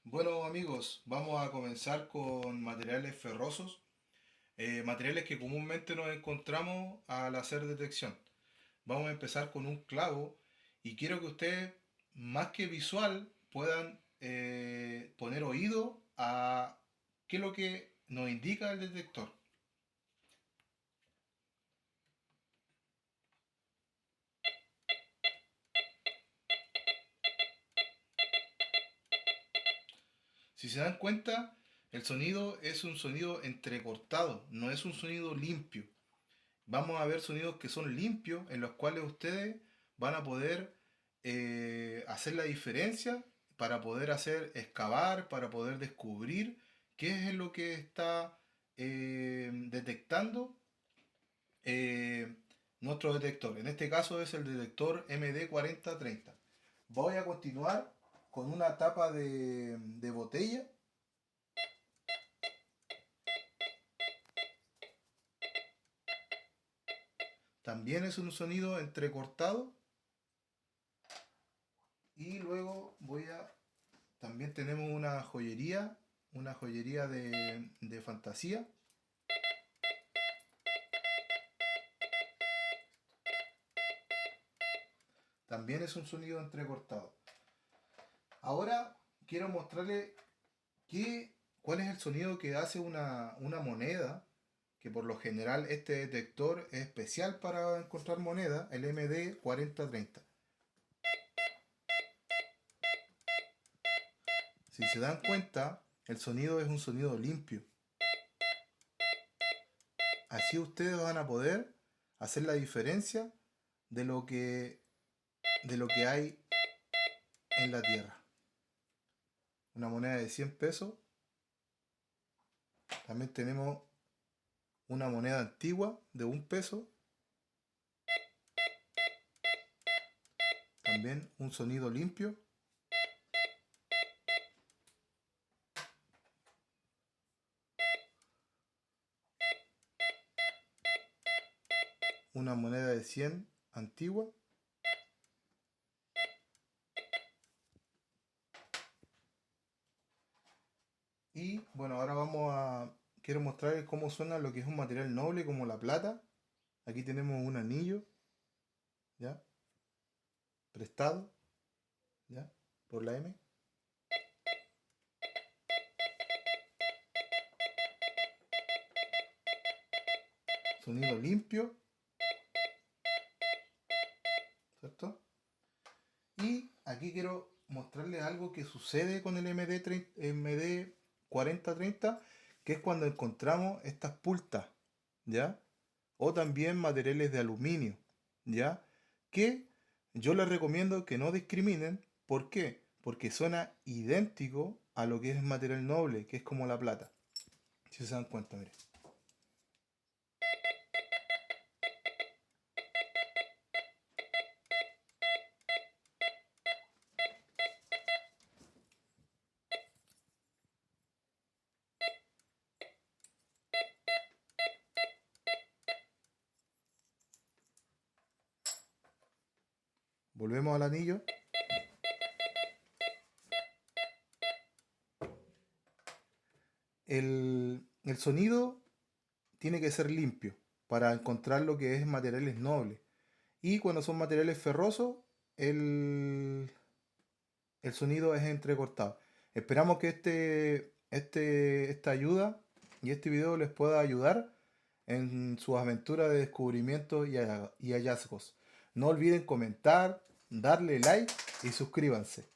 Bueno amigos, vamos a comenzar con materiales ferrosos, materiales que comúnmente nos encontramos al hacer detección. Vamos a empezar con un clavo y quiero que ustedes, más que visual, puedan poner oído a qué es lo que nos indica el detector. Si se dan cuenta, el sonido es un sonido entrecortado, no es un sonido limpio. Vamos a ver sonidos que son limpios, en los cuales ustedes van a poder hacer la diferencia para poder hacer excavar, para poder descubrir qué es lo que está detectando eh, nuestro detector. En este caso es el detector MD4030. Voy a continuar con una tapa de botella. También es un sonido entrecortado. Y luego también tenemos una joyería de fantasía. También es un sonido entrecortado. Ahora quiero mostrarle cuál es el sonido que hace una moneda, que por lo general este detector es especial para encontrar moneda, el MD4030. Si se dan cuenta, el sonido es un sonido limpio. Así ustedes van a poder hacer la diferencia de de lo que hay en la tierra. Una moneda de 100 pesos. También tenemos una moneda antigua de 1 peso. También un sonido limpio. Una moneda de 100 antigua. Y bueno, quiero mostrarles cómo suena lo que es un material noble como la plata. Aquí tenemos un anillo, ¿ya? Prestado, ¿ya? Por la M. Sonido limpio, ¿cierto? Y aquí quiero mostrarles algo que sucede con el MD 4030, que es cuando encontramos estas pultas, ¿ya? O también materiales de aluminio, ¿ya? Que yo les recomiendo que no discriminen. ¿Por qué? Porque suena idéntico a lo que es material noble, que es como la plata. Si se dan cuenta, miren. Volvemos al anillo. El sonido tiene que ser limpio para encontrar lo que es materiales nobles. Y cuando son materiales ferrosos, el, el sonido es entrecortado. Esperamos que esta ayuda y este video les pueda ayudar en sus aventuras de descubrimiento y hallazgos. No olviden comentar, darle like y suscríbanse.